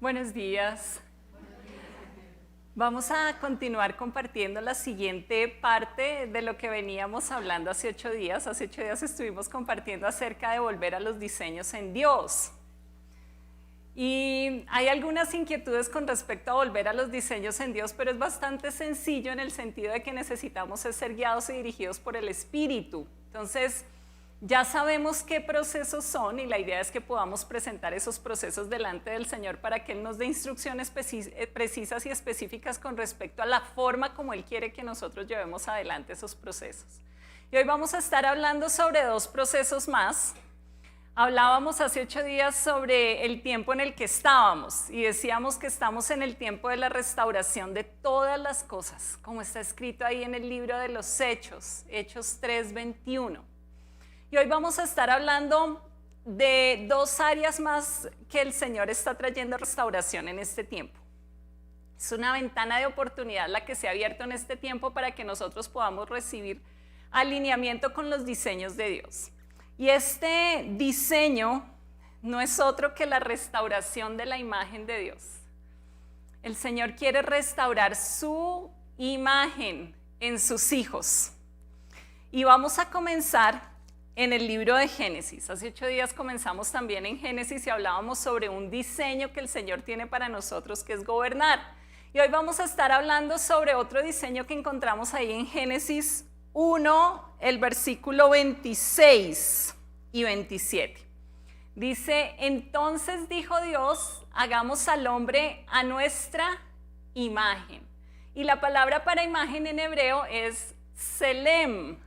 Buenos días. Vamos a continuar compartiendo la siguiente parte de lo que veníamos hablando hace 8 días. Hace 8 días estuvimos compartiendo acerca de volver a los diseños en Dios. Y hay algunas inquietudes con respecto a volver a los diseños en Dios, pero es bastante sencillo en el sentido de que necesitamos ser guiados y dirigidos por el Espíritu. Entonces, ya sabemos qué procesos son y la idea es que podamos presentar esos procesos delante del Señor para que Él nos dé instrucciones precisas y específicas con respecto a la forma como Él quiere que nosotros llevemos adelante esos procesos. Y hoy vamos a estar hablando sobre 2 procesos más. Hablábamos hace 8 días sobre el tiempo en el que estábamos y decíamos que estamos en el tiempo de la restauración de todas las cosas, como está escrito ahí en el libro de los Hechos, Hechos 3:21. Y hoy vamos a estar hablando de 2 áreas más que el Señor está trayendo restauración en este tiempo. Es una ventana de oportunidad la que se ha abierto en este tiempo para que nosotros podamos recibir alineamiento con los diseños de Dios. Y este diseño no es otro que la restauración de la imagen de Dios. El Señor quiere restaurar su imagen en sus hijos. Y vamos a comenzar en el libro de Génesis. Hace 8 días comenzamos también en Génesis y hablábamos sobre un diseño que el Señor tiene para nosotros, que es gobernar. Y hoy vamos a estar hablando sobre otro diseño que encontramos ahí en Génesis 1, el versículo 26 y 27. Dice, entonces dijo Dios, hagamos al hombre a nuestra imagen. Y la palabra para imagen en hebreo es Selem.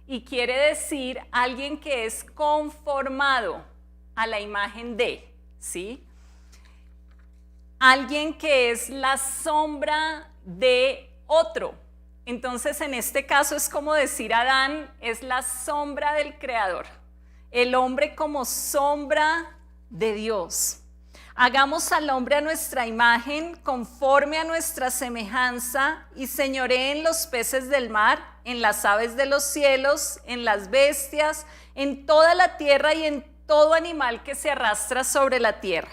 Y quiere decir alguien que es conformado a la imagen de, ¿sí? Alguien que es la sombra de otro. Entonces, en este caso es como decir Adán es la sombra del Creador. El hombre como sombra de Dios. Hagamos al hombre a nuestra imagen, conforme a nuestra semejanza, y señoreen los peces del mar, en las aves de los cielos, en las bestias, en toda la tierra y en todo animal que se arrastra sobre la tierra.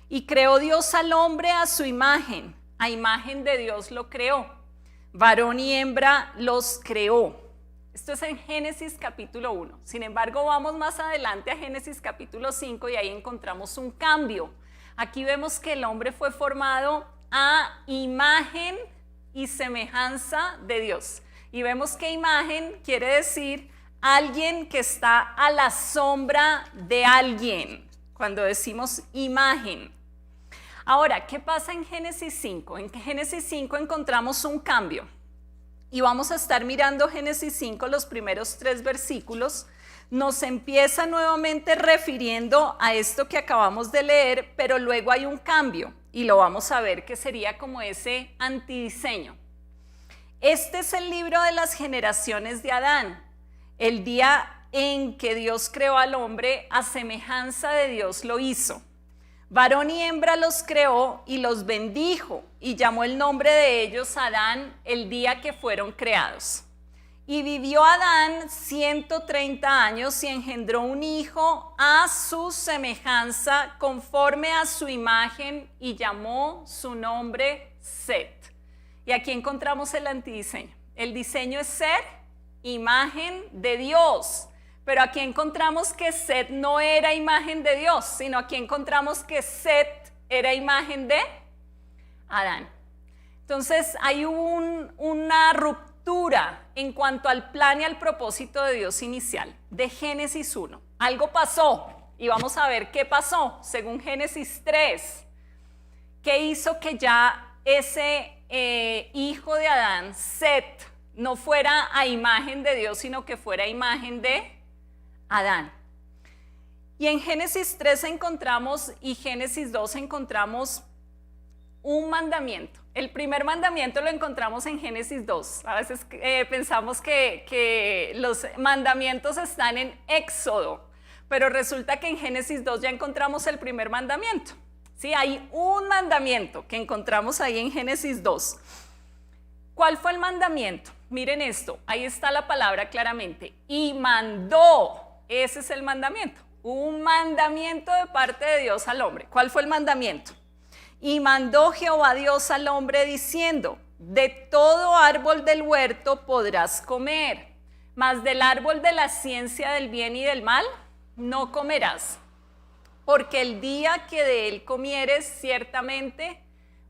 Y creó Dios al hombre a su imagen, a imagen de Dios lo creó. Varón y hembra los creó. Esto es en Génesis capítulo 1. Sin embargo, vamos más adelante a Génesis capítulo 5 y ahí encontramos un cambio. Aquí vemos que el hombre fue formado a imagen y semejanza de Dios. Y vemos que imagen quiere decir alguien que está a la sombra de alguien. Cuando decimos imagen. Ahora, ¿qué pasa en Génesis 5? En Génesis 5 encontramos un cambio. Y vamos a estar mirando Génesis 5, los primeros 3 versículos. Nos empieza nuevamente refiriendo a esto que acabamos de leer, pero luego hay un cambio y lo vamos a ver que sería como ese antidiseño. Este es el libro de las generaciones de Adán, el día en que Dios creó al hombre, a semejanza de Dios lo hizo. Varón y hembra los creó y los bendijo y llamó el nombre de ellos Adán el día que fueron creados. Y vivió Adán 130 años y engendró un hijo a su semejanza, conforme a su imagen, y llamó su nombre Set. Y aquí encontramos el antidiseño. El diseño es ser imagen de Dios. Pero aquí encontramos que Set no era imagen de Dios, sino aquí encontramos que Set era imagen de Adán. Entonces hay una ruptura en cuanto al plan y al propósito de Dios inicial, de Génesis 1. Algo pasó y vamos a ver qué pasó según Génesis 3. ¿Qué hizo que ya ese hijo de Adán, Set, no fuera a imagen de Dios, sino que fuera a imagen de Adán? Y en Génesis 3 encontramos y Génesis 2 encontramos un mandamiento. El primer mandamiento lo encontramos en Génesis 2. A veces pensamos que los mandamientos están en Éxodo, pero resulta que en Génesis 2 ya encontramos el primer mandamiento. Sí, hay un mandamiento que encontramos ahí en Génesis 2. ¿Cuál fue el mandamiento? Miren esto, ahí está la palabra claramente. Y mandó, ese es el mandamiento. Un mandamiento de parte de Dios al hombre. ¿Cuál fue el mandamiento? Y mandó Jehová Dios al hombre diciendo: de todo árbol del huerto podrás comer, mas del árbol de la ciencia del bien y del mal no comerás, porque el día que de él comieres ciertamente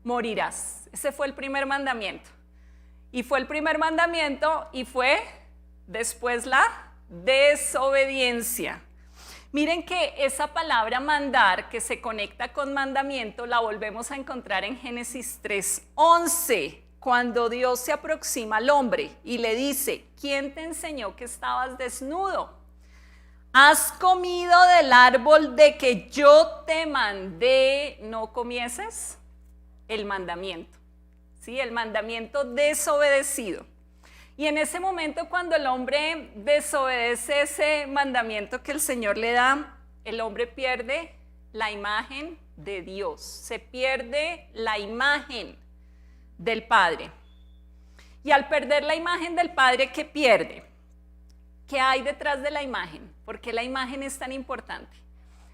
morirás. Ese fue el primer mandamiento. Y fue el primer mandamiento y fue después la desobediencia. Miren que esa palabra mandar, que se conecta con mandamiento, la volvemos a encontrar en Génesis 3:11, cuando Dios se aproxima al hombre y le dice: ¿quién te enseñó que estabas desnudo? ¿Has comido del árbol de que yo te mandé no comieses? El mandamiento, ¿sí? El mandamiento desobedecido. Y en ese momento, cuando el hombre desobedece ese mandamiento que el Señor le da, el hombre pierde la imagen de Dios, se pierde la imagen del Padre. Y al perder la imagen del Padre, ¿qué pierde? ¿Qué hay detrás de la imagen? ¿Por qué la imagen es tan importante?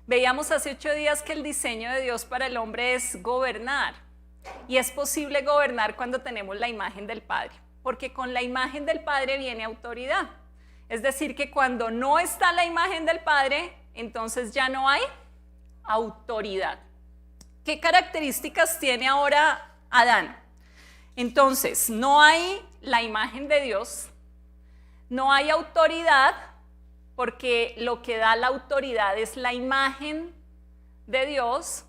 Veíamos hace 8 días que el diseño de Dios para el hombre es gobernar. Y es posible gobernar cuando tenemos la imagen del Padre, porque con la imagen del Padre viene autoridad. Es decir, que cuando no está la imagen del Padre, entonces ya no hay autoridad. ¿Qué características tiene ahora Adán? Entonces, no hay la imagen de Dios, no hay autoridad, porque lo que da la autoridad es la imagen de Dios,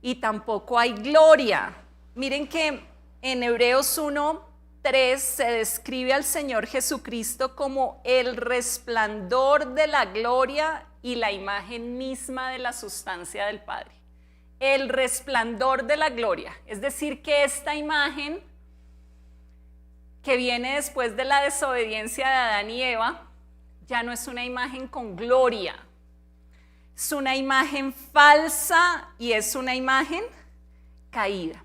y tampoco hay gloria. Miren que en Hebreos 1:3 se describe al Señor Jesucristo como el resplandor de la gloria y la imagen misma de la sustancia del Padre. El resplandor de la gloria, es decir, que esta imagen que viene después de la desobediencia de Adán y Eva, ya no es una imagen con gloria, es una imagen falsa y es una imagen caída.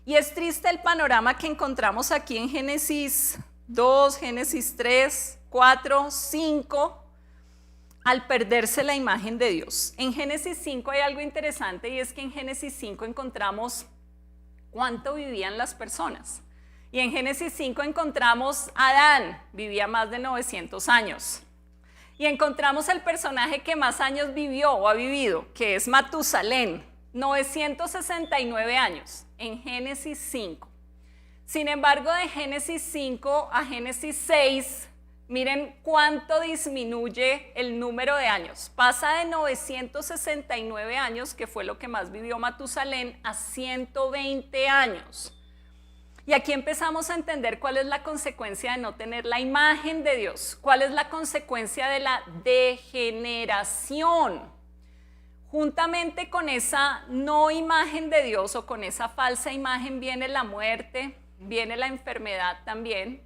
Y es triste el panorama que encontramos aquí en Génesis 2, Génesis 3, 4, 5, al perderse la imagen de Dios. En Génesis 5 hay algo interesante, y es que en Génesis 5 encontramos cuánto vivían las personas. Y en Génesis 5 encontramos Adán, vivía más de 900 años. Y encontramos el personaje que más años vivió o ha vivido, que es Matusalén, 969 años, en Génesis 5. Sin embargo, de Génesis 5 a Génesis 6, miren cuánto disminuye el número de años. Pasa de 969 años, que fue lo que más vivió Matusalén, a 120 años. Y aquí empezamos a entender cuál es la consecuencia de no tener la imagen de Dios, cuál es la consecuencia de la degeneración. Juntamente con esa no imagen de Dios o con esa falsa imagen viene la muerte, viene la enfermedad también.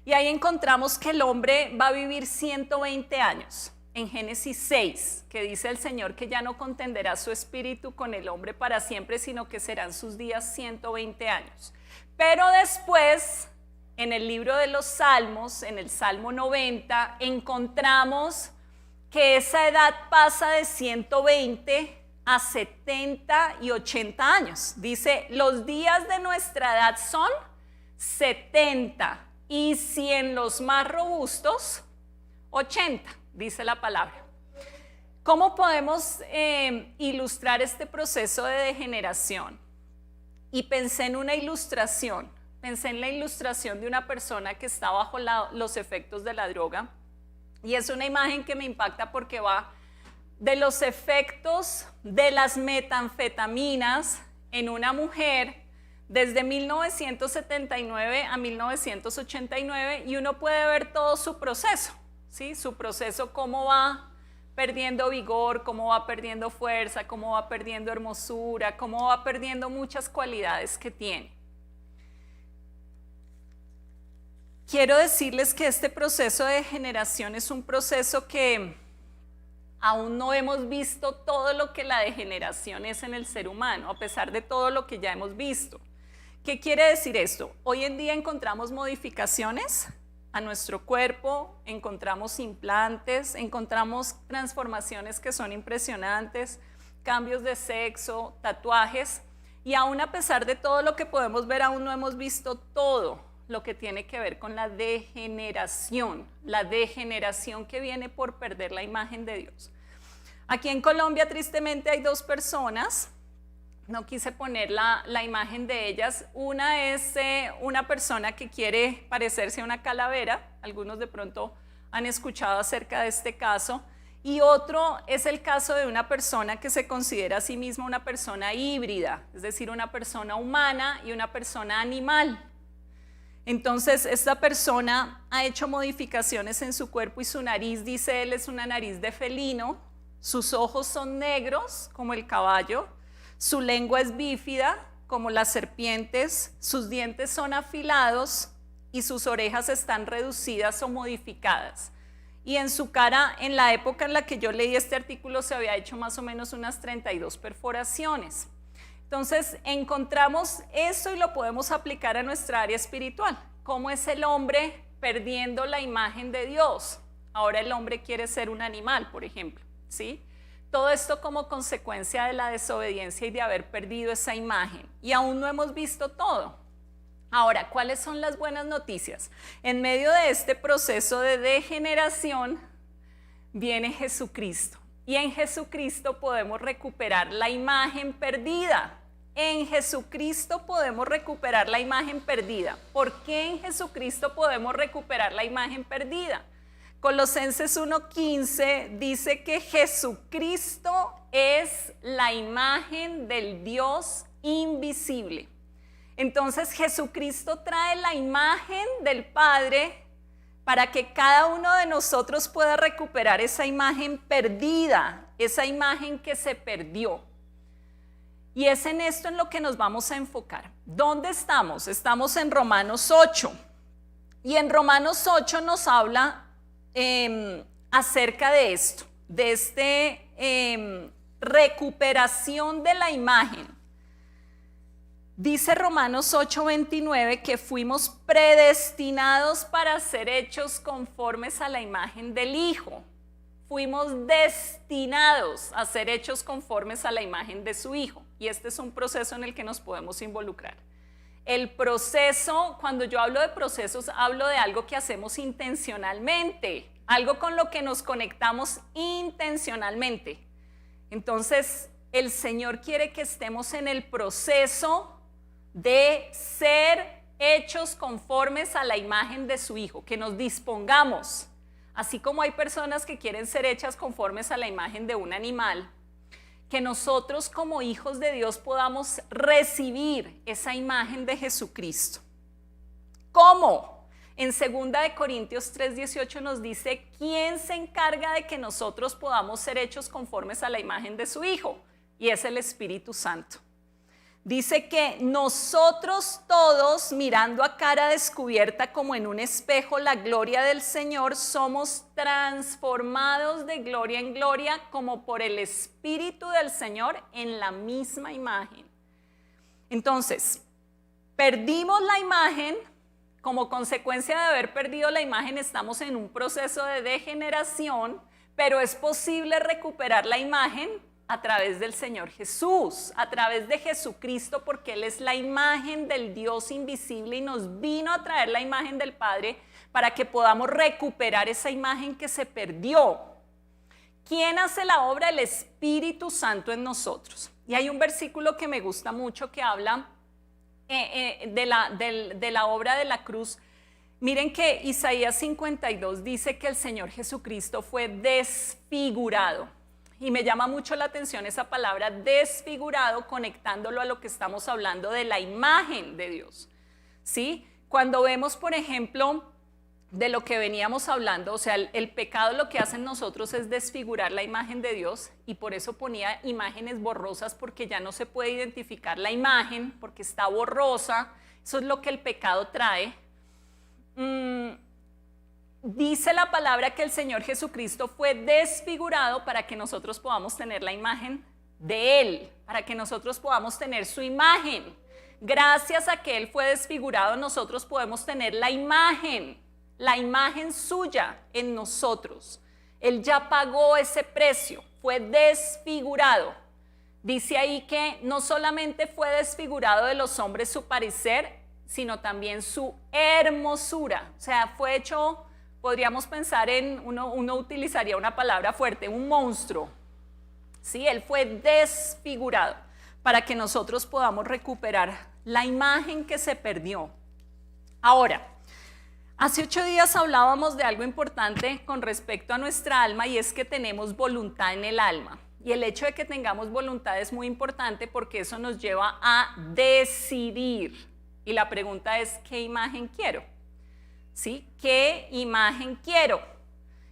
Y ahí encontramos que el hombre va a vivir 120 años. En Génesis 6, que dice el Señor que ya no contenderá su espíritu con el hombre para siempre, sino que serán sus días 120 años. Pero después, en el libro de los Salmos, en el Salmo 90, encontramos que esa edad pasa de 120 a 70 y 80 años. Dice, los días de nuestra edad son 70, y si en los más robustos, 80, dice la palabra. ¿Cómo podemos ilustrar este proceso de degeneración? Y pensé en una ilustración, pensé en la ilustración de una persona que está bajo los efectos de la droga, y es una imagen que me impacta porque va de los efectos de las metanfetaminas en una mujer desde 1979 a 1989, y uno puede ver todo su proceso, ¿sí? Su proceso, cómo va perdiendo vigor, cómo va perdiendo fuerza, cómo va perdiendo hermosura, cómo va perdiendo muchas cualidades que tiene. Quiero decirles que este proceso de degeneración es un proceso que aún no hemos visto todo lo que la degeneración es en el ser humano, a pesar de todo lo que ya hemos visto. ¿Qué quiere decir esto? Hoy en día encontramos modificaciones a nuestro cuerpo, encontramos implantes, encontramos transformaciones que son impresionantes, cambios de sexo, tatuajes, y aún a pesar de todo lo que podemos ver, aún no hemos visto todo lo que tiene que ver con la degeneración que viene por perder la imagen de Dios. Aquí en Colombia, tristemente, hay dos personas, no quise poner la imagen de ellas. Una es una persona que quiere parecerse a una calavera, algunos de pronto han escuchado acerca de este caso, y otro es el caso de una persona que se considera a sí misma una persona híbrida, es decir, una persona humana y una persona animal. Entonces, esta persona ha hecho modificaciones en su cuerpo y su nariz, dice él, es una nariz de felino, sus ojos son negros como el caballo, su lengua es bífida como las serpientes, sus dientes son afilados y sus orejas están reducidas o modificadas. Y en su cara, en la época en la que yo leí este artículo, se había hecho más o menos unas 32 perforaciones. Entonces, encontramos eso y lo podemos aplicar a nuestra área espiritual. ¿Cómo es el hombre perdiendo la imagen de Dios? Ahora el hombre quiere ser un animal, por ejemplo, ¿sí? Todo esto como consecuencia de la desobediencia y de haber perdido esa imagen. Y aún no hemos visto todo. Ahora, ¿cuáles son las buenas noticias? En medio de este proceso de degeneración viene Jesucristo. Y en Jesucristo podemos recuperar la imagen perdida. En Jesucristo podemos recuperar la imagen perdida. ¿Por qué en Jesucristo podemos recuperar la imagen perdida? Colosenses 1:15 dice que Jesucristo es la imagen del Dios invisible. Entonces Jesucristo trae la imagen del Padre para que cada uno de nosotros pueda recuperar esa imagen perdida, esa imagen que se perdió. Y es en esto en lo que nos vamos a enfocar. ¿Dónde estamos? Estamos en Romanos 8. Y en Romanos 8 nos habla acerca de esto, de recuperación de la imagen. Dice Romanos 8:29 que fuimos predestinados para ser hechos conformes a la imagen del Hijo. Fuimos destinados a ser hechos conformes a la imagen de su Hijo. Y este es un proceso en el que nos podemos involucrar. El proceso, cuando yo hablo de procesos, hablo de algo que hacemos intencionalmente, algo con lo que nos conectamos intencionalmente. Entonces, el Señor quiere que estemos en el proceso de ser hechos conformes a la imagen de su Hijo, que nos dispongamos, así como hay personas que quieren ser hechas conformes a la imagen de un animal, que nosotros como hijos de Dios podamos recibir esa imagen de Jesucristo. ¿Cómo? En 2 Corintios 3:18 nos dice, ¿quién se encarga de que nosotros podamos ser hechos conformes a la imagen de su Hijo? Y es el Espíritu Santo. Dice que nosotros todos, mirando a cara descubierta como en un espejo la gloria del Señor, somos transformados de gloria en gloria como por el Espíritu del Señor en la misma imagen. Entonces, perdimos la imagen. Como consecuencia de haber perdido la imagen, estamos en un proceso de degeneración, pero es posible recuperar la imagen a través del Señor Jesús, a través de Jesucristo, porque Él es la imagen del Dios invisible y nos vino a traer la imagen del Padre para que podamos recuperar esa imagen que se perdió. ¿Quién hace la obra? El Espíritu Santo en nosotros. Y hay un versículo que me gusta mucho que habla de la obra de la cruz. Miren que Isaías 52 dice que el Señor Jesucristo fue desfigurado. Y me llama mucho la atención esa palabra desfigurado, conectándolo a lo que estamos hablando de la imagen de Dios, ¿sí? Cuando vemos, por ejemplo, de lo que veníamos hablando, o sea, el pecado lo que hace en nosotros es desfigurar la imagen de Dios, y por eso ponía imágenes borrosas, porque ya no se puede identificar la imagen, porque está borrosa. Eso es lo que el pecado trae. Dice la palabra que el Señor Jesucristo fue desfigurado para que nosotros podamos tener la imagen de Él, para que nosotros podamos tener su imagen. Gracias a que Él fue desfigurado, nosotros podemos tener la imagen suya en nosotros. Él ya pagó ese precio, fue desfigurado. Dice ahí que no solamente fue desfigurado de los hombres su parecer, sino también su hermosura. O sea, fue hecho, podríamos pensar en, uno utilizaría una palabra fuerte, un monstruo. Sí, él fue desfigurado para que nosotros podamos recuperar la imagen que se perdió. Ahora, hace 8 días hablábamos de algo importante con respecto a nuestra alma, y es que tenemos voluntad en el alma. Y el hecho de que tengamos voluntad es muy importante porque eso nos lleva a decidir. Y la pregunta es, ¿qué imagen quiero? ¿Sí? ¿Qué imagen quiero?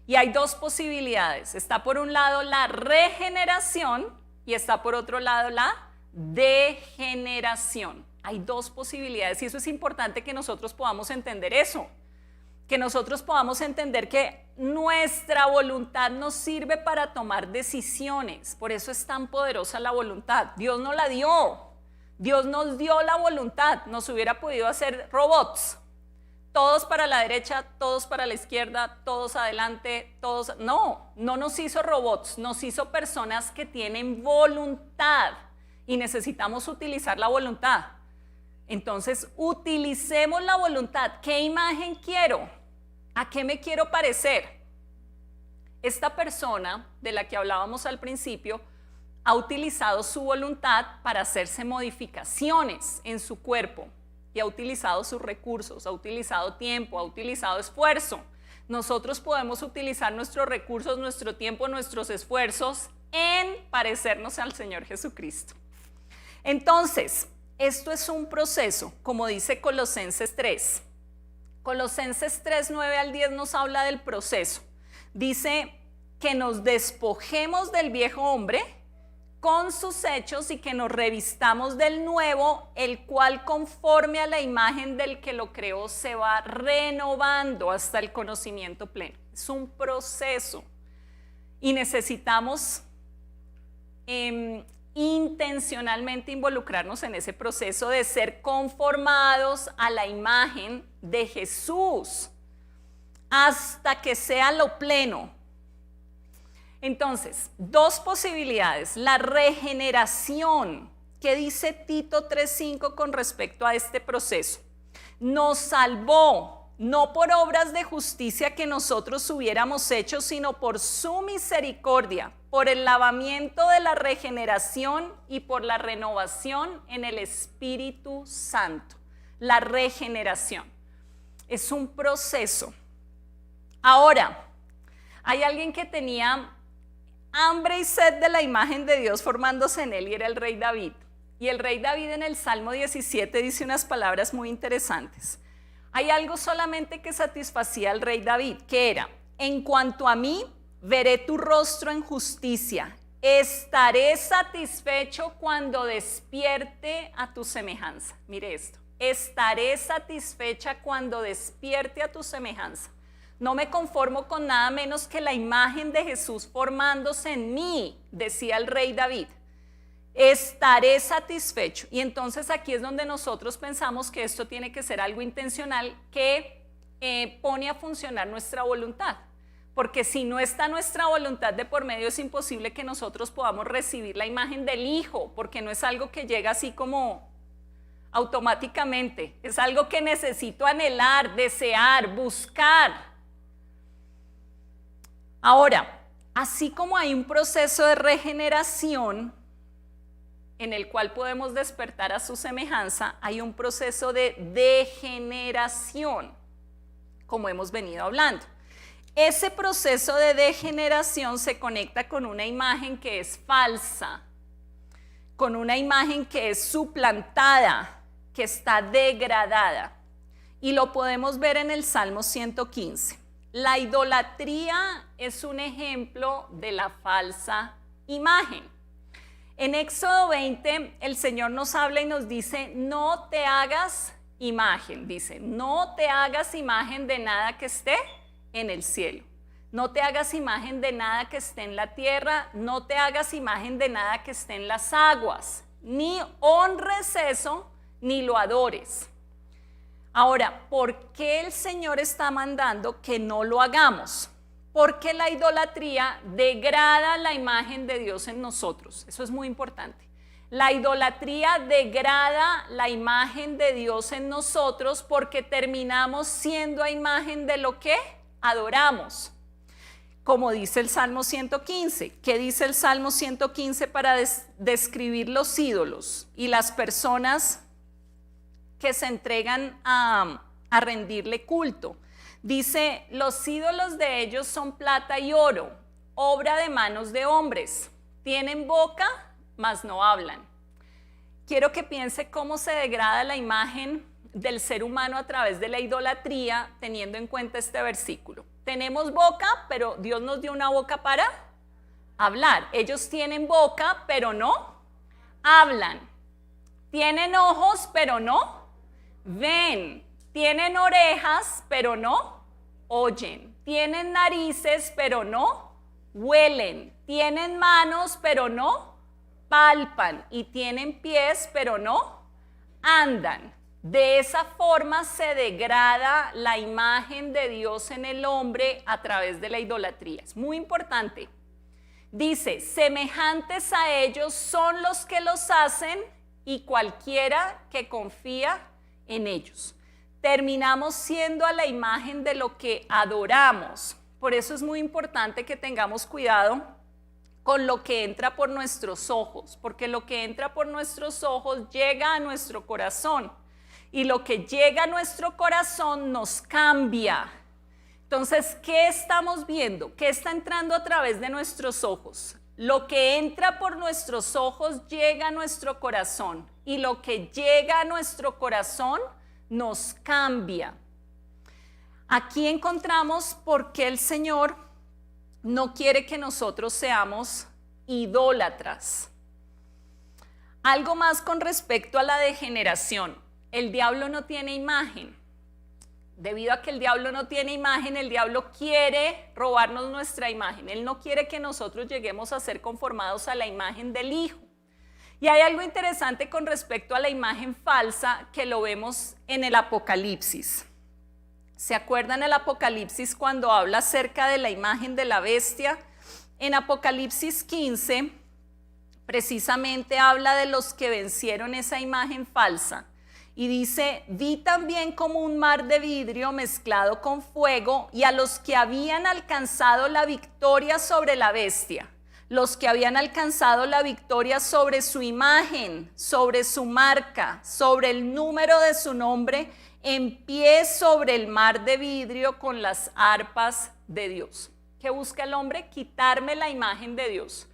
Y hay dos posibilidades. Está por un lado la regeneración y está por otro lado la degeneración. Hay dos posibilidades y eso es importante que nosotros podamos entender eso. Que nosotros podamos entender que nuestra voluntad nos sirve para tomar decisiones. Por eso es tan poderosa la voluntad. Dios nos la dio. Dios nos dio la voluntad. Nos hubiera podido hacer robots. Todos para la derecha, todos para la izquierda, todos adelante, todos... No, no nos hizo robots. Nos hizo personas que tienen voluntad. Y necesitamos utilizar la voluntad. Entonces, utilicemos la voluntad. ¿Qué imagen quiero? ¿A qué me quiero parecer? Esta persona de la que hablábamos al principio ha utilizado su voluntad para hacerse modificaciones en su cuerpo y ha utilizado sus recursos, ha utilizado tiempo, ha utilizado esfuerzo. Nosotros podemos utilizar nuestros recursos, nuestro tiempo, nuestros esfuerzos en parecernos al Señor Jesucristo. Entonces, esto es un proceso, como dice Colosenses 3. Colosenses 3, 9 al 10 nos habla del proceso. Dice que nos despojemos del viejo hombre con sus hechos y que nos revistamos del nuevo, el cual conforme a la imagen del que lo creó se va renovando hasta el conocimiento pleno. Es un proceso y necesitamos intencionalmente involucrarnos en ese proceso de ser conformados a la imagen de Jesús hasta que sea lo pleno. Entonces, dos posibilidades. La regeneración, ¿qué dice Tito 3:5 con respecto a este proceso? Nos salvó, no por obras de justicia que nosotros hubiéramos hecho, sino por su misericordia, por el lavamiento de la regeneración y por la renovación en el Espíritu Santo. La regeneración es un proceso. Ahora, hay alguien que tenía hambre y sed de la imagen de Dios formándose en él y era el rey David. Y el rey David en el Salmo 17 dice unas palabras muy interesantes. Hay algo solamente que satisfacía al rey David, que era: en cuanto a mí, veré tu rostro en justicia, estaré satisfecho cuando despierte a tu semejanza. Mire esto, estaré satisfecha cuando despierte a tu semejanza. No me conformo con nada menos que la imagen de Jesús formándose en mí, decía el rey David. Estaré satisfecho. Y entonces aquí es donde nosotros pensamos que esto tiene que ser algo intencional que pone a funcionar nuestra voluntad. Porque si no está nuestra voluntad de por medio, es imposible que nosotros podamos recibir la imagen del Hijo, porque no es algo que llega así como automáticamente. Es algo que necesito anhelar, desear, buscar. Ahora, así como hay un proceso de regeneración en el cual podemos despertar a su semejanza, hay un proceso de degeneración, como hemos venido hablando. Ese proceso de degeneración se conecta con una imagen que es falsa, con una imagen que es suplantada, que está degradada. Y lo podemos ver en el Salmo 115. La idolatría es un ejemplo de la falsa imagen. En Éxodo 20, el Señor nos habla y nos dice: no te hagas imagen, dice, no te hagas imagen de nada que esté en el cielo, no te hagas imagen de nada que esté en la tierra, no te hagas imagen de nada que esté en las aguas, ni honres eso, ni lo adores. Ahora, ¿por qué el Señor está mandando que no lo hagamos? Porque la idolatría degrada la imagen de Dios en nosotros. Eso es muy importante. La idolatría degrada la imagen de Dios en nosotros porque terminamos siendo a imagen de lo que adoramos. Como dice el Salmo 115. ¿Qué dice el Salmo 115 para describir los ídolos y las personas que se entregan a rendirle culto? Dice, los ídolos de ellos son plata y oro, obra de manos de hombres. Tienen boca, mas no hablan. Quiero que piense cómo se degrada la imagen del ser humano a través de la idolatría, teniendo en cuenta este versículo. Tenemos boca, pero Dios nos dio una boca para hablar. Ellos tienen boca, pero no hablan. Tienen ojos, pero no ven. Tienen orejas, pero no oyen. Tienen narices, pero no huelen. Tienen manos, pero no palpan. Y tienen pies, pero no andan. De esa forma se degrada la imagen de Dios en el hombre a través de la idolatría. Es muy importante. Dice, semejantes a ellos son los que los hacen y cualquiera que confía en ellos. Terminamos siendo a la imagen de lo que adoramos. Por eso es muy importante que tengamos cuidado con lo que entra por nuestros ojos, porque lo que entra por nuestros ojos llega a nuestro corazón. Y lo que llega a nuestro corazón nos cambia. Entonces, ¿qué estamos viendo? ¿Qué está entrando a través de nuestros ojos? Lo que entra por nuestros ojos llega a nuestro corazón. Y lo que llega a nuestro corazón nos cambia. Aquí encontramos por qué el Señor no quiere que nosotros seamos idólatras. Algo más con respecto a la degeneración. El diablo no tiene imagen. Debido a que el diablo no tiene imagen, el diablo quiere robarnos nuestra imagen. Él no quiere que nosotros lleguemos a ser conformados a la imagen del Hijo. Y hay algo interesante con respecto a la imagen falsa que lo vemos en el Apocalipsis. ¿Se acuerdan el Apocalipsis cuando habla acerca de la imagen de la bestia? En Apocalipsis 15, precisamente habla de los que vencieron esa imagen falsa. Y dice, vi también como un mar de vidrio mezclado con fuego y a los que habían alcanzado la victoria sobre la bestia, los que habían alcanzado la victoria sobre su imagen, sobre su marca, sobre el número de su nombre, en pie sobre el mar de vidrio con las arpas de Dios. ¿Qué busca el hombre? Quitarme la imagen de Dios.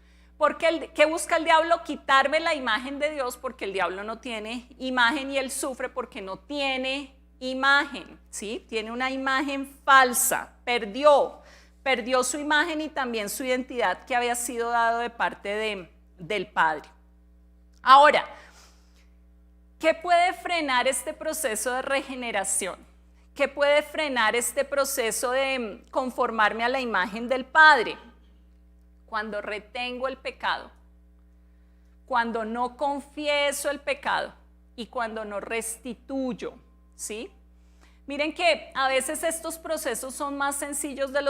¿Qué busca el diablo? Quitarme la imagen de Dios, porque el diablo no tiene imagen y él sufre porque no tiene imagen, ¿sí? Tiene una imagen falsa, perdió su imagen y también su identidad que había sido dado de parte del Padre. Ahora, ¿qué puede frenar este proceso de regeneración? ¿Qué puede frenar este proceso de conformarme a la imagen del Padre? Cuando retengo el pecado, cuando no confieso el pecado y cuando no restituyo, ¿sí? Miren que a veces estos procesos son más sencillos de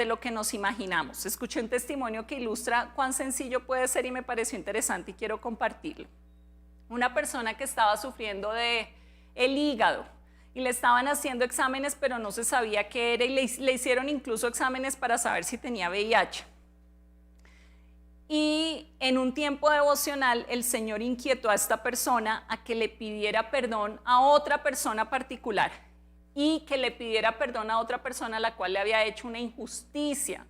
lo que nos imaginamos. Escuché un testimonio que ilustra cuán sencillo puede ser y me pareció interesante y quiero compartirlo. Una persona que estaba sufriendo del hígado y le estaban haciendo exámenes pero no se sabía qué era y le hicieron incluso exámenes para saber si tenía VIH. Y en un tiempo devocional el Señor inquietó a esta persona a que le pidiera perdón a otra persona particular y que le pidiera perdón a otra persona a la cual le había hecho una injusticia.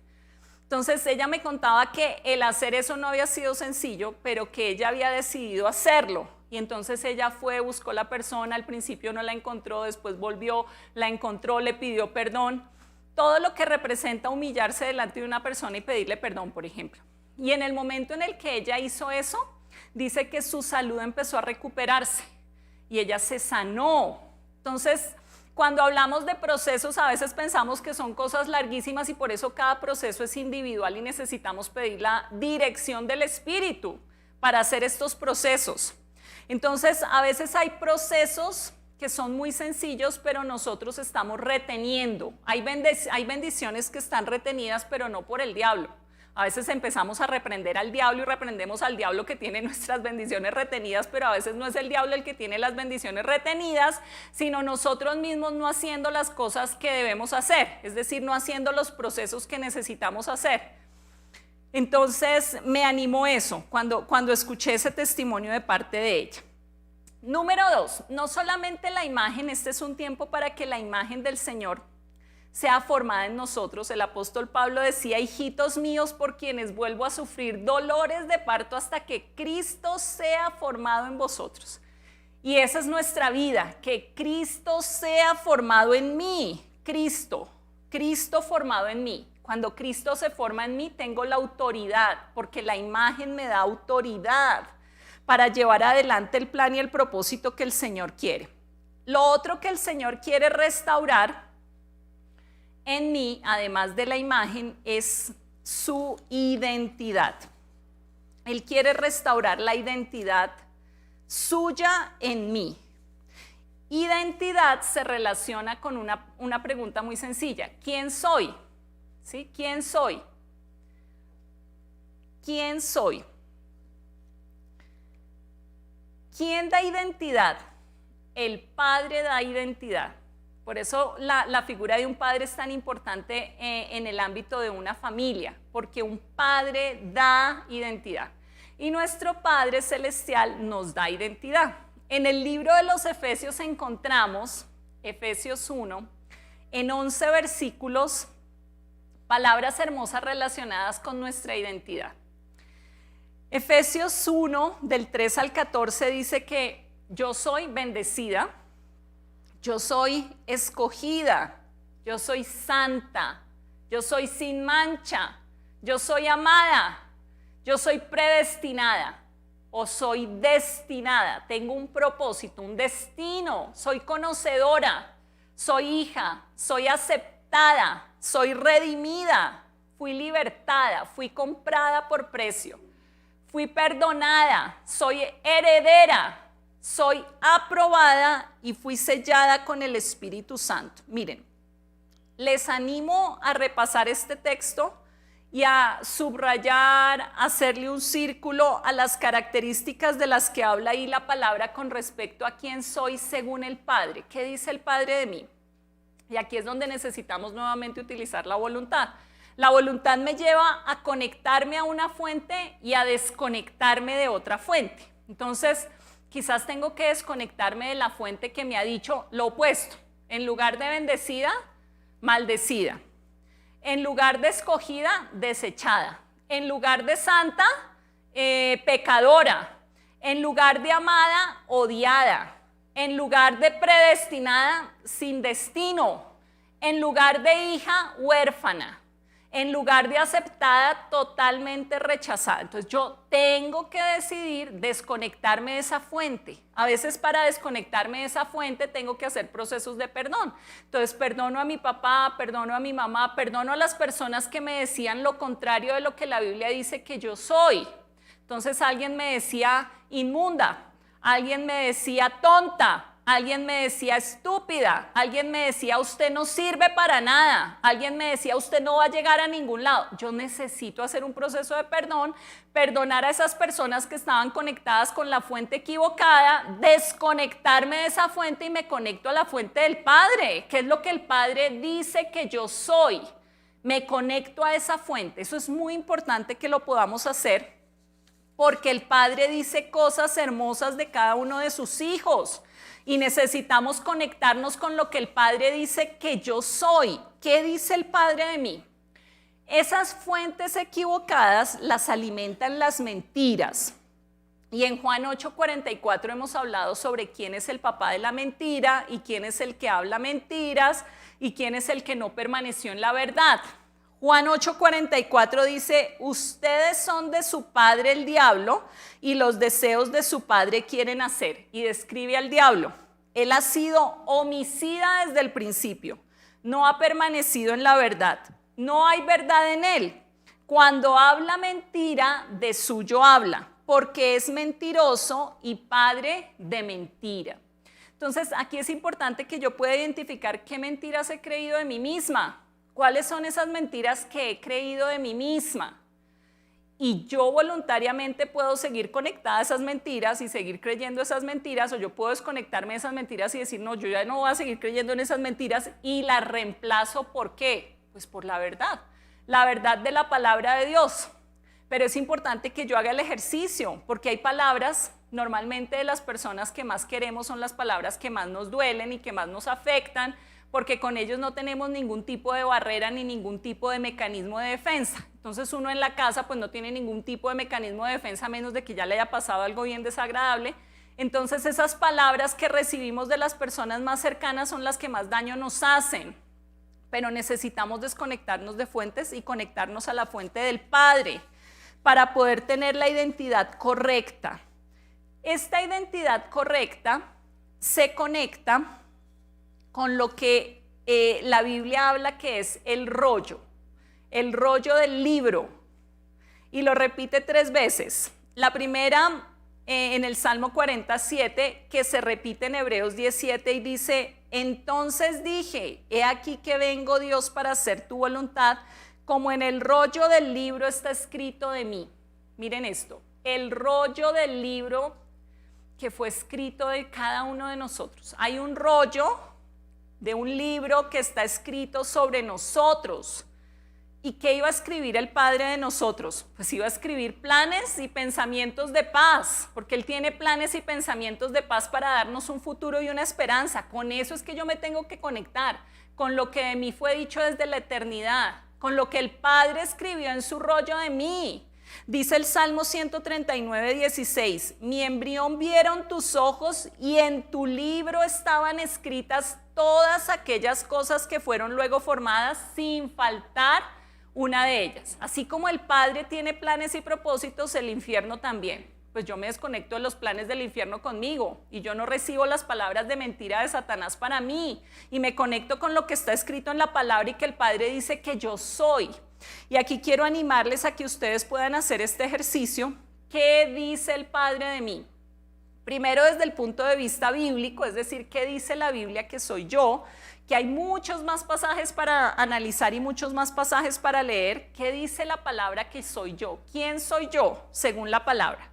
Entonces ella me contaba que el hacer eso no había sido sencillo, pero que ella había decidido hacerlo. Y entonces ella fue, buscó la persona, al principio no la encontró, después volvió, la encontró, le pidió perdón. Todo lo que representa humillarse delante de una persona y pedirle perdón, por ejemplo. Y en el momento en el que ella hizo eso, dice que su salud empezó a recuperarse y ella se sanó. Entonces, cuando hablamos de procesos, a veces pensamos que son cosas larguísimas y por eso cada proceso es individual y necesitamos pedir la dirección del Espíritu para hacer estos procesos. Entonces, a veces hay procesos que son muy sencillos, pero nosotros estamos reteniendo. Hay bendiciones que están retenidas, pero no por el diablo. A veces empezamos a reprender al diablo y reprendemos al diablo que tiene nuestras bendiciones retenidas, pero a veces no es el diablo el que tiene las bendiciones retenidas, sino nosotros mismos no haciendo las cosas que debemos hacer, es decir, no haciendo los procesos que necesitamos hacer. Entonces me animó eso cuando escuché ese testimonio de parte de ella. Número 2, no solamente la imagen, este es un tiempo para que la imagen del Señor sea formada en nosotros. El apóstol Pablo decía, hijitos míos, por quienes vuelvo a sufrir dolores de parto hasta que Cristo sea formado en vosotros. Y esa es nuestra vida, que Cristo sea formado en mí, Cristo formado en mí. Cuando Cristo se forma en mí, tengo la autoridad, porque la imagen me da autoridad para llevar adelante el plan y el propósito que el Señor quiere. Lo otro que el Señor quiere restaurar en mí, además de la imagen, es su identidad. Él quiere restaurar la identidad suya en mí. Identidad se relaciona con una pregunta muy sencilla. ¿Quién soy? ¿Sí? ¿Quién soy? ¿Quién soy? ¿Quién da identidad? El Padre da identidad. Por eso la figura de un padre es tan importante en el ámbito de una familia, porque un padre da identidad. Y nuestro Padre Celestial nos da identidad. En el libro de los Efesios encontramos, Efesios 1, en 11 versículos, palabras hermosas relacionadas con nuestra identidad. Efesios 1, del 3 al 14, dice que yo soy bendecida, yo soy escogida, yo soy santa, yo soy sin mancha, yo soy amada, yo soy predestinada o soy destinada, tengo un propósito, un destino, soy conocedora, soy hija, soy aceptada, soy redimida, fui libertada, fui comprada por precio, fui perdonada, soy heredera, soy aprobada y fui sellada con el Espíritu Santo. Miren, les animo a repasar este texto y a subrayar, a hacerle un círculo a las características de las que habla ahí la palabra con respecto a quién soy según el Padre. ¿Qué dice el Padre de mí? Y aquí es donde necesitamos nuevamente utilizar la voluntad. La voluntad me lleva a conectarme a una fuente y a desconectarme de otra fuente. Entonces, quizás tengo que desconectarme de la fuente que me ha dicho lo opuesto. En lugar de bendecida, maldecida. En lugar de escogida, desechada. En lugar de santa, pecadora. En lugar de amada, odiada. En lugar de predestinada, sin destino. En lugar de hija, huérfana. En lugar de aceptada, totalmente rechazada. Entonces yo tengo que decidir desconectarme de esa fuente. A veces para desconectarme de esa fuente tengo que hacer procesos de perdón. Entonces perdono a mi papá, perdono a mi mamá, perdono a las personas que me decían lo contrario de lo que la Biblia dice que yo soy. Entonces alguien me decía inmunda, alguien me decía tonta, alguien me decía estúpida, alguien me decía usted no sirve para nada, alguien me decía usted no va a llegar a ningún lado. Yo necesito hacer un proceso de perdón, perdonar a esas personas que estaban conectadas con la fuente equivocada, desconectarme de esa fuente y me conecto a la fuente del Padre, que es lo que el Padre dice que yo soy. Me conecto a esa fuente. Eso es muy importante que lo podamos hacer, porque el Padre dice cosas hermosas de cada uno de sus hijos. Y necesitamos conectarnos con lo que el Padre dice que yo soy. ¿Qué dice el Padre de mí? Esas fuentes equivocadas las alimentan las mentiras. Y en Juan 8:44 hemos hablado sobre quién es el papá de la mentira y quién es el que habla mentiras y quién es el que no permaneció en la verdad. Juan 8:44 dice, ustedes son de su padre el diablo y los deseos de su padre quieren hacer. Y describe al diablo. Él ha sido homicida desde el principio. No ha permanecido en la verdad. No hay verdad en él. Cuando habla mentira, de suyo habla, porque es mentiroso y padre de mentira. Entonces, aquí es importante que yo pueda identificar qué mentiras he creído de mí misma. ¿Cuáles son esas mentiras que he creído de mí misma? y yo voluntariamente puedo seguir conectada a esas mentiras y seguir creyendo esas mentiras, o yo puedo desconectarme de esas mentiras y decir, no, yo ya no voy a seguir creyendo en esas mentiras y las reemplazo. ¿Por qué? Pues por la verdad de la palabra de Dios. Pero es importante que yo haga el ejercicio, porque hay palabras, normalmente de las personas que más queremos son las palabras que más nos duelen y que más nos afectan, porque con ellos no tenemos ningún tipo de barrera ni ningún tipo de mecanismo de defensa. Entonces uno en la casa pues no tiene ningún tipo de mecanismo de defensa a menos de que ya le haya pasado algo bien desagradable. Entonces esas palabras que recibimos de las personas más cercanas son las que más daño nos hacen. Pero necesitamos desconectarnos de fuentes y conectarnos a la fuente del Padre para poder tener la identidad correcta. Esta identidad correcta se conecta con lo que la Biblia habla que es el rollo del libro, y lo repite 3 veces. La primera en el Salmo 47, que se repite en Hebreos 17 y dice, entonces dije, he aquí que vengo, Dios, para hacer tu voluntad, como en el rollo del libro está escrito de mí. Miren esto, el rollo del libro que fue escrito de cada uno de nosotros. Hay un rollo de un libro que está escrito sobre nosotros. ¿Y qué iba a escribir el Padre de nosotros? Pues iba a escribir planes y pensamientos de paz, porque Él tiene planes y pensamientos de paz para darnos un futuro y una esperanza. Con eso es que yo me tengo que conectar, con lo que de mí fue dicho desde la eternidad, con lo que el Padre escribió en su rollo de mí. Dice el Salmo 139, 16, mi embrión vieron tus ojos y en tu libro estaban escritas todas aquellas cosas que fueron luego formadas sin faltar una de ellas. Así como el Padre tiene planes y propósitos, el infierno también. Pues yo me desconecto de los planes del infierno conmigo y yo no recibo las palabras de mentira de Satanás para mí y me conecto con lo que está escrito en la palabra y que el Padre dice que yo soy. Y aquí quiero animarles a que ustedes puedan hacer este ejercicio. ¿Qué dice el Padre de mí? Primero desde el punto de vista bíblico, es decir, ¿qué dice la Biblia que soy yo? Que hay muchos más pasajes para analizar y muchos más pasajes para leer. ¿Qué dice la palabra que soy yo? ¿Quién soy yo según la palabra?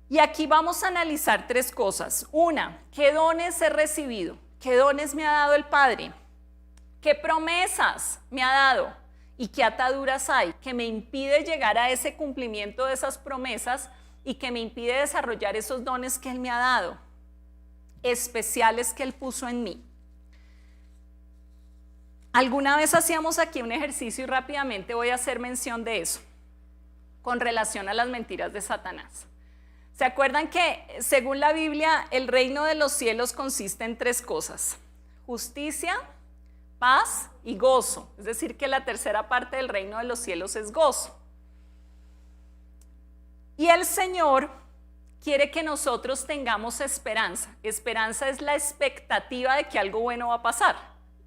Y aquí vamos a analizar 3 cosas. Una, ¿qué dones he recibido? ¿Qué dones me ha dado el Padre? ¿Qué promesas me ha dado? ¿Y qué ataduras hay que me impide llegar a ese cumplimiento de esas promesas y que me impide desarrollar esos dones que Él me ha dado, especiales que Él puso en mí? Alguna vez hacíamos aquí un ejercicio y rápidamente voy a hacer mención de eso, con relación a las mentiras de Satanás. ¿Se acuerdan que según la Biblia el reino de los cielos consiste en 3 cosas? Justicia, paz y gozo. Es decir, que la tercera parte del reino de los cielos es gozo. Y el Señor quiere que nosotros tengamos esperanza. Esperanza es la expectativa de que algo bueno va a pasar.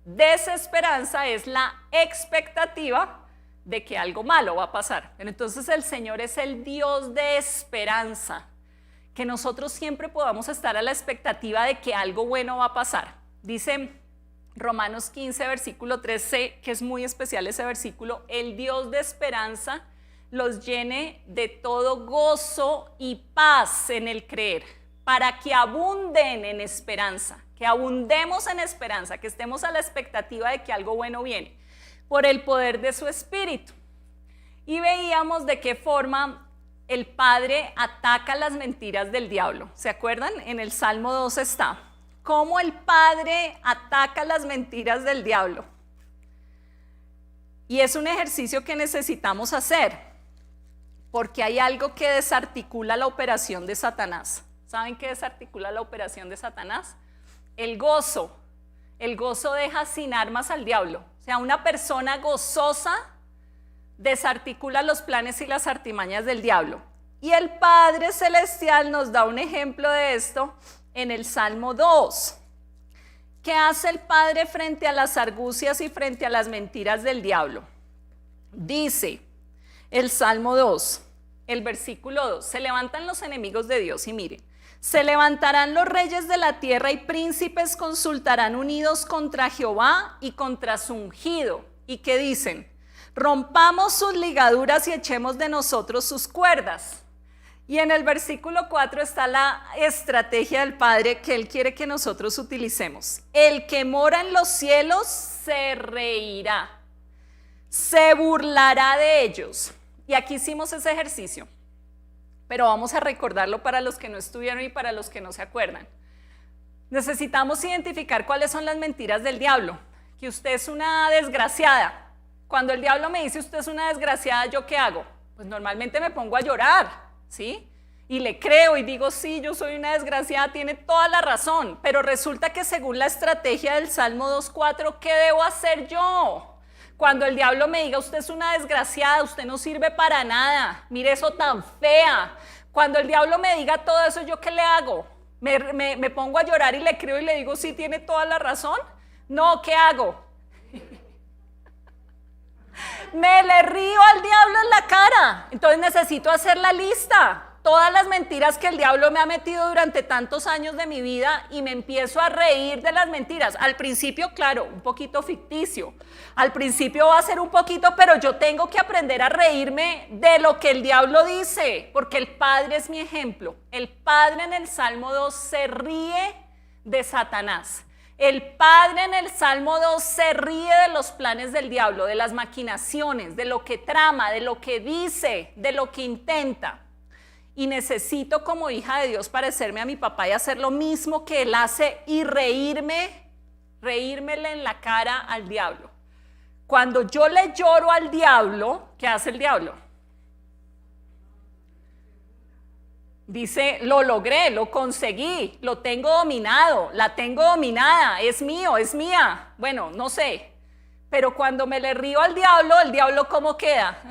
Desesperanza es la expectativa de que algo malo va a pasar. Pero entonces el Señor es el Dios de esperanza. Que nosotros siempre podamos estar a la expectativa de que algo bueno va a pasar. Dice Romanos 15, versículo 13, que es muy especial ese versículo, el Dios de esperanza los llene de todo gozo y paz en el creer, para que abunden en esperanza, que abundemos en esperanza, que estemos a la expectativa de que algo bueno viene, por el poder de su Espíritu. Y veíamos de qué forma el Padre ataca las mentiras del diablo. ¿Se acuerdan? En el Salmo 2 está. ¿Cómo el Padre ataca las mentiras del diablo? Y es un ejercicio que necesitamos hacer, porque hay algo que desarticula la operación de Satanás. ¿Saben qué desarticula la operación de Satanás? El gozo. El gozo deja sin armas al diablo. O sea, una persona gozosa desarticula los planes y las artimañas del diablo. Y el Padre Celestial nos da un ejemplo de esto en el Salmo 2. ¿Qué hace el Padre frente a las argucias y frente a las mentiras del diablo? Dice el Salmo 2, el versículo 2, se levantan los enemigos de Dios y miren, se levantarán los reyes de la tierra y príncipes consultarán unidos contra Jehová y contra su ungido. ¿Y qué dicen? Rompamos sus ligaduras y echemos de nosotros sus cuerdas. Y en el versículo 4 está la estrategia del Padre que Él quiere que nosotros utilicemos. El que mora en los cielos se reirá, se burlará de ellos. Y aquí hicimos ese ejercicio, pero vamos a recordarlo para los que no estuvieron y para los que no se acuerdan. Necesitamos identificar cuáles son las mentiras del diablo. Que usted es una desgraciada. Cuando el diablo me dice usted es una desgraciada, ¿yo qué hago? Pues normalmente me pongo a llorar, ¿sí? Y le creo y digo, sí, yo soy una desgraciada, tiene toda la razón. Pero resulta que según la estrategia del Salmo 2.4, ¿qué debo hacer yo? Cuando el diablo me diga, usted es una desgraciada, usted no sirve para nada, mire eso tan fea. Cuando el diablo me diga todo eso, ¿yo qué le hago? ¿Me pongo a llorar y le creo y le digo, sí, tiene toda la razón? No, ¿qué hago? Me le río al diablo en la cara. Entonces necesito hacer la lista. Todas las mentiras que el diablo me ha metido durante tantos años de mi vida y me empiezo a reír de las mentiras. Al principio, claro, un poquito ficticio. Al principio va a ser un poquito, pero yo tengo que aprender a reírme de lo que el diablo dice, porque el Padre es mi ejemplo. El Padre en el Salmo 2 se ríe de Satanás. El Padre en el Salmo 2 se ríe de los planes del diablo, de las maquinaciones, de lo que trama, de lo que dice, de lo que intenta. Y necesito como hija de Dios parecerme a mi papá y hacer lo mismo que él hace y reírmele en la cara al diablo. Cuando yo le lloro al diablo, ¿qué hace el diablo? Dice, lo logré, lo conseguí, lo tengo dominado, la tengo dominada, es mío, es mía. Bueno, no sé, pero cuando me le río al diablo, ¿el diablo cómo queda?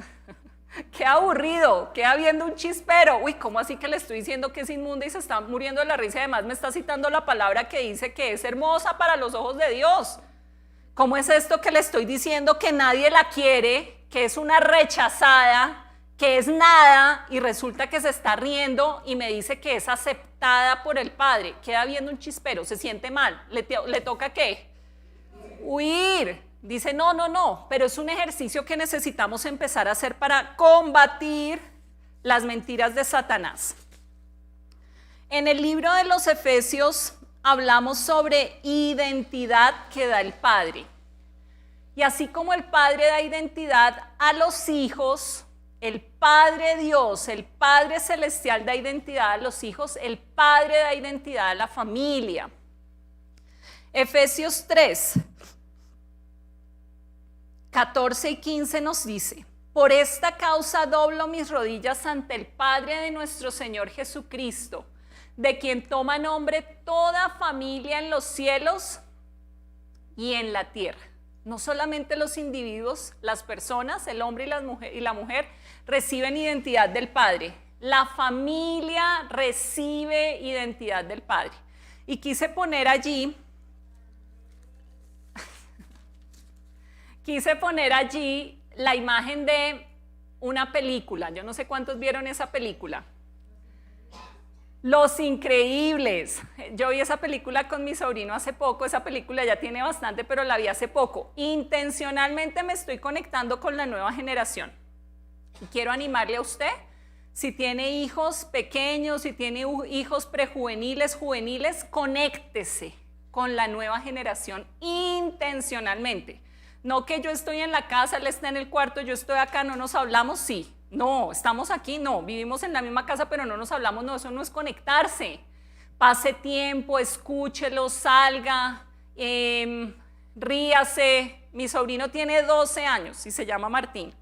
Qué aburrido, queda viendo un chispero. Uy, ¿cómo así que le estoy diciendo que es inmunda y se está muriendo de la risa? Además me está citando la palabra que dice que es hermosa para los ojos de Dios. ¿Cómo es esto que le estoy diciendo que nadie la quiere, que es una rechazada, que es nada y resulta que se está riendo y me dice que es aceptada por el Padre? Queda viendo un chispero, se siente mal. ¿Le toca qué? Huir. Dice, no, pero es un ejercicio que necesitamos empezar a hacer para combatir las mentiras de Satanás. En el libro de los Efesios hablamos sobre identidad que da el Padre. Y así como el Padre da identidad a los hijos, el Padre Dios, el Padre Celestial da identidad a los hijos, el Padre da identidad a la familia. Efesios 3. 14 y 15 nos dice, por esta causa doblo mis rodillas ante el Padre de nuestro Señor Jesucristo, de quien toma nombre toda familia en los cielos y en la tierra. No solamente los individuos, las personas, el hombre y la mujer reciben identidad del Padre. La familia recibe identidad del Padre. Y quise poner allí la imagen de una película. Yo no sé cuántos vieron esa película. Los Increíbles. Yo vi esa película con mi sobrino hace poco. Esa película ya tiene bastante, pero la vi hace poco. Intencionalmente me estoy conectando con la nueva generación. Y quiero animarle a usted, si tiene hijos pequeños, si tiene hijos prejuveniles, juveniles, conéctese con la nueva generación intencionalmente. No que yo estoy en la casa, él está en el cuarto, yo estoy acá, no nos hablamos, sí. No, estamos aquí, no. Vivimos en la misma casa, pero no nos hablamos, no, eso no es conectarse. Pase tiempo, escúchelo, salga, ríase. Mi sobrino tiene 12 años y se llama Martín.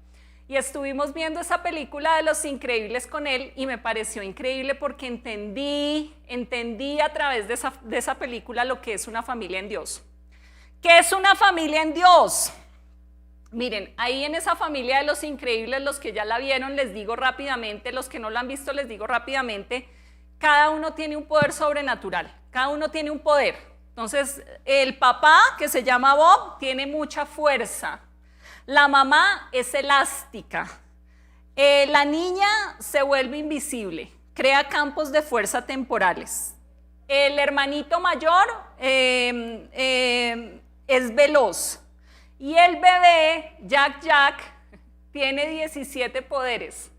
Y estuvimos viendo esa película de Los Increíbles con él y me pareció increíble porque entendí a través de esa película lo que es una familia en Dios. ¿Qué es una familia en Dios? Miren, ahí en esa familia de Los Increíbles, los que ya la vieron, les digo rápidamente, los que no la han visto, les digo rápidamente, cada uno tiene un poder sobrenatural, cada uno tiene un poder. Entonces, el papá, que se llama Bob, tiene mucha fuerza. La mamá es elástica. La niña se vuelve invisible, crea campos de fuerza temporales. El hermanito mayor es veloz. Y el bebé, Jack, tiene 17 poderes.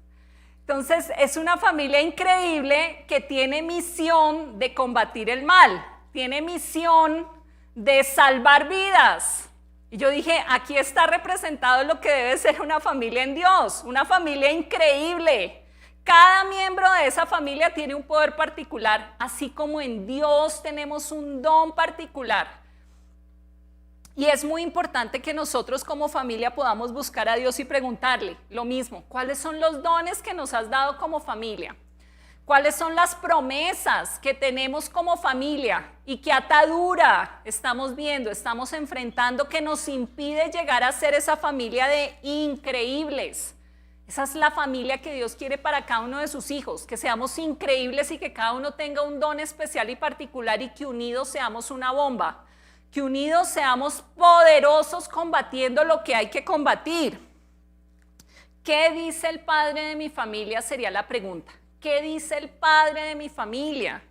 Entonces, es una familia increíble que tiene misión de combatir el mal, tiene misión de salvar vidas. Y yo dije, aquí está representado lo que debe ser una familia en Dios, una familia increíble. Cada miembro de esa familia tiene un poder particular, así como en Dios tenemos un don particular. Y es muy importante que nosotros como familia podamos buscar a Dios y preguntarle lo mismo. ¿Cuáles son los dones que nos has dado como familia? ¿Cuáles son las promesas que tenemos como familia? ¿Y qué atadura estamos viendo, estamos enfrentando que nos impide llegar a ser esa familia de increíbles? Esa es la familia que Dios quiere para cada uno de sus hijos, que seamos increíbles y que cada uno tenga un don especial y particular y que unidos seamos una bomba. Que unidos seamos poderosos combatiendo lo que hay que combatir. ¿Qué dice el padre de mi familia? Sería la pregunta. ¿Qué dice el padre de mi familia?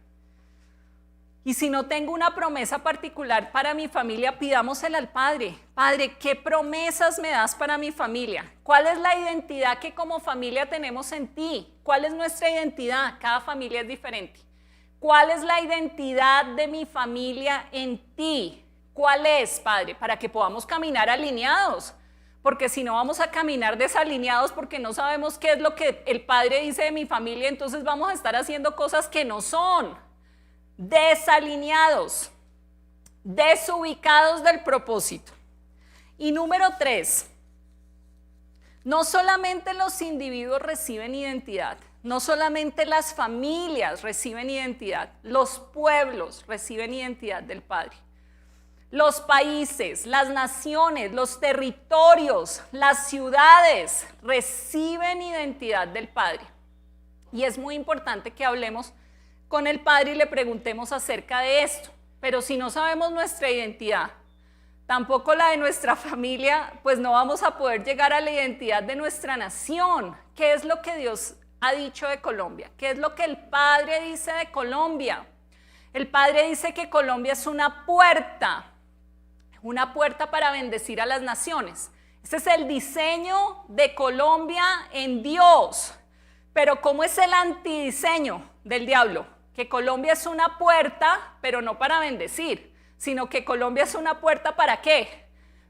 Y si no tengo una promesa particular para mi familia, pidámosela al Padre. Padre, ¿qué promesas me das para mi familia? ¿Cuál es la identidad que como familia tenemos en ti? ¿Cuál es nuestra identidad? Cada familia es diferente. ¿Cuál es la identidad de mi familia en ti? ¿Cuál es, Padre? Para que podamos caminar alineados, porque si no vamos a caminar desalineados porque no sabemos qué es lo que el Padre dice de mi familia, entonces vamos a estar haciendo cosas que no son, desalineados, desubicados del propósito. Y número 3, no solamente los individuos reciben identidad, no solamente las familias reciben identidad, los pueblos reciben identidad del Padre. Los países, las naciones, los territorios, las ciudades reciben identidad del Padre. Y es muy importante que hablemos con el Padre y le preguntemos acerca de esto. Pero si no sabemos nuestra identidad, tampoco la de nuestra familia, pues no vamos a poder llegar a la identidad de nuestra nación. ¿Qué es lo que Dios ha dicho de Colombia? ¿Qué es lo que el Padre dice de Colombia? El Padre dice que Colombia es una puerta para bendecir a las naciones. Ese es el diseño de Colombia en Dios. Pero ¿cómo es el antidiseño del diablo? Que Colombia es una puerta, pero no para bendecir, sino que Colombia es una puerta ¿para qué?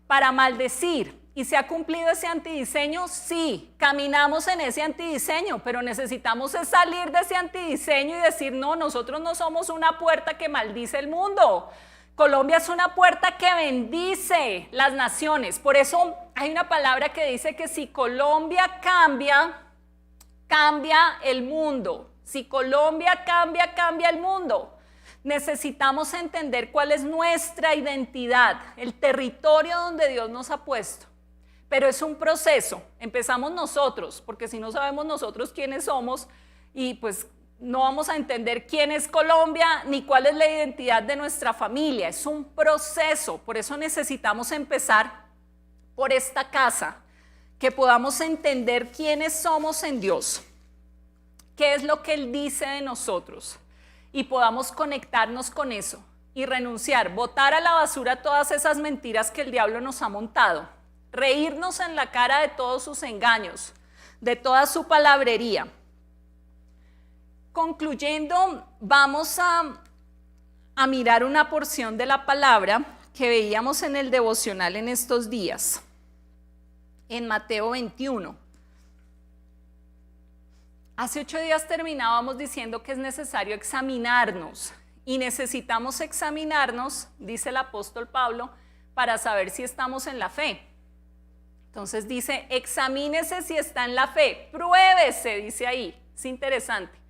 Para maldecir. ¿Y se ha cumplido ese antidiseño? Sí, caminamos en ese antidiseño, pero necesitamos salir de ese antidiseño y decir, no, nosotros no somos una puerta que maldice el mundo. Colombia es una puerta que bendice las naciones. Por eso hay una palabra que dice que si Colombia cambia, cambia el mundo. Si Colombia cambia, cambia el mundo. Necesitamos entender cuál es nuestra identidad, el territorio donde Dios nos ha puesto. Pero es un proceso. Empezamos nosotros, porque si no sabemos nosotros quiénes somos y pues no vamos a entender quién es Colombia ni cuál es la identidad de nuestra familia. Es un proceso, por eso necesitamos empezar por esta casa, que podamos entender quiénes somos en Dios, qué es lo que Él dice de nosotros y podamos conectarnos con eso y renunciar, botar a la basura todas esas mentiras que el diablo nos ha montado, reírnos en la cara de todos sus engaños, de toda su palabrería. Concluyendo, vamos a mirar una porción de la palabra que veíamos en el devocional en estos días, en Mateo 21. Hace 8 días terminábamos diciendo que es necesario examinarnos y necesitamos examinarnos, dice el apóstol Pablo, para saber si estamos en la fe. Entonces dice, examínese si está en la fe, pruébese, dice ahí, es interesante.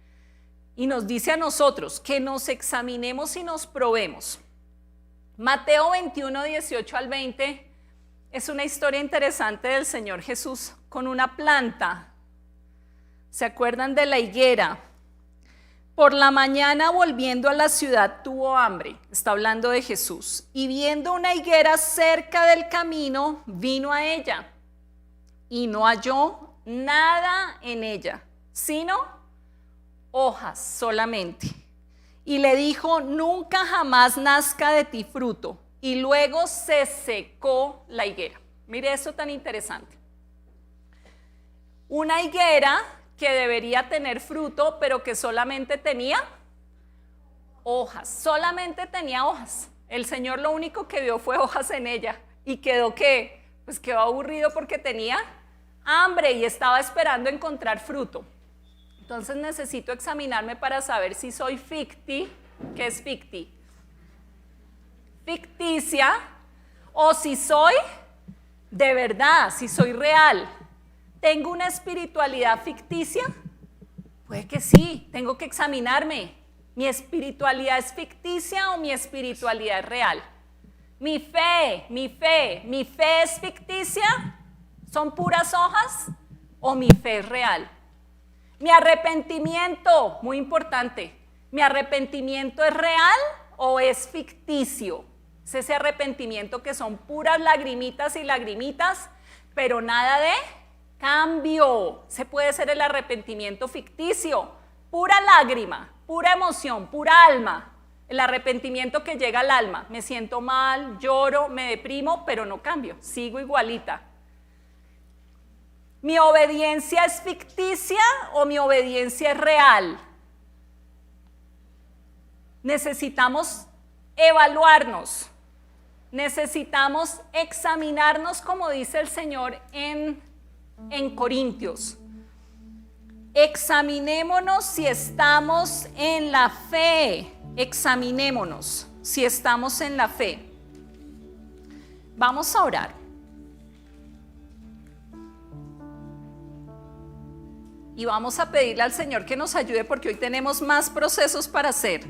Y nos dice a nosotros que nos examinemos y nos probemos. Mateo 21, 18 al 20 es una historia interesante del Señor Jesús con una planta. ¿Se acuerdan de la higuera? Por la mañana, volviendo a la ciudad, tuvo hambre. Está hablando de Jesús. Y viendo una higuera cerca del camino, vino a ella. Y no halló nada en ella, sino hojas solamente. Y le dijo, nunca jamás nazca de ti fruto. Y luego se secó la higuera. Mire esto tan interesante. Una higuera que debería tener fruto, pero que solamente tenía hojas, solamente tenía hojas. El Señor lo único que vio fue hojas en ella y quedó ¿qué? Pues quedó aburrido porque tenía hambre y estaba esperando encontrar fruto. Entonces necesito examinarme para saber si soy ficti, ¿qué es ficti? Ficticia, o si soy de verdad, si soy real. ¿Tengo una espiritualidad ficticia? Puede que sí, tengo que examinarme. ¿Mi espiritualidad es ficticia o mi espiritualidad es real? Mi fe es ficticia, ¿son puras hojas o mi fe es real? Mi arrepentimiento, muy importante, ¿mi arrepentimiento es real o es ficticio? Es ese arrepentimiento que son puras lagrimitas y lagrimitas, pero nada de cambio. Se puede ser el arrepentimiento ficticio, pura lágrima, pura emoción, pura alma. El arrepentimiento que llega al alma, me siento mal, lloro, me deprimo, pero no cambio, sigo igualita. ¿Mi obediencia es ficticia o mi obediencia es real? Necesitamos evaluarnos, necesitamos examinarnos, como dice el Señor en Corintios. Examinémonos si estamos en la fe. Examinémonos si estamos en la fe. Vamos a orar. Y vamos a pedirle al Señor que nos ayude porque hoy tenemos más procesos para hacer.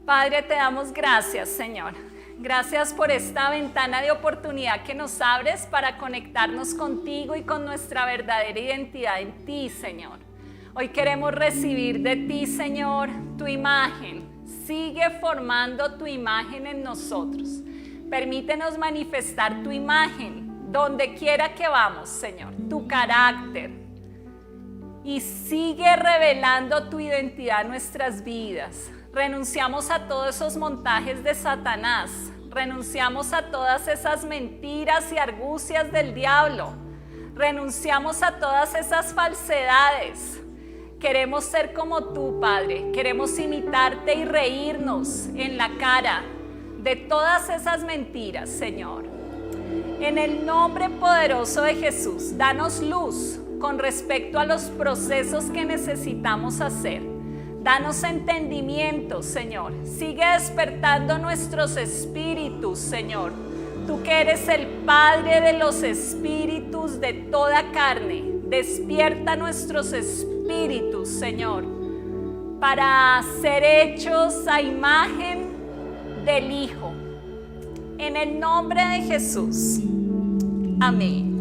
Padre, te damos gracias, Señor. Gracias por esta ventana de oportunidad que nos abres para conectarnos contigo y con nuestra verdadera identidad en ti, Señor. Hoy queremos recibir de ti, Señor, tu imagen. Sigue formando tu imagen en nosotros. Permítenos manifestar tu imagen donde quiera que vamos, Señor, tu carácter. Y sigue revelando tu identidad en nuestras vidas. Renunciamos a todos esos montajes de Satanás. Renunciamos a todas esas mentiras y argucias del diablo. Renunciamos a todas esas falsedades. Queremos ser como tú, Padre. Queremos imitarte y reírnos en la cara de todas esas mentiras, Señor. En el nombre poderoso de Jesús, danos luz con respecto a los procesos que necesitamos hacer. Danos entendimiento, Señor. Sigue despertando nuestros espíritus, Señor. Tú que eres el Padre de los espíritus de toda carne, despierta nuestros espíritus, Señor, para ser hechos a imagen del Hijo. En el nombre de Jesús. Amén.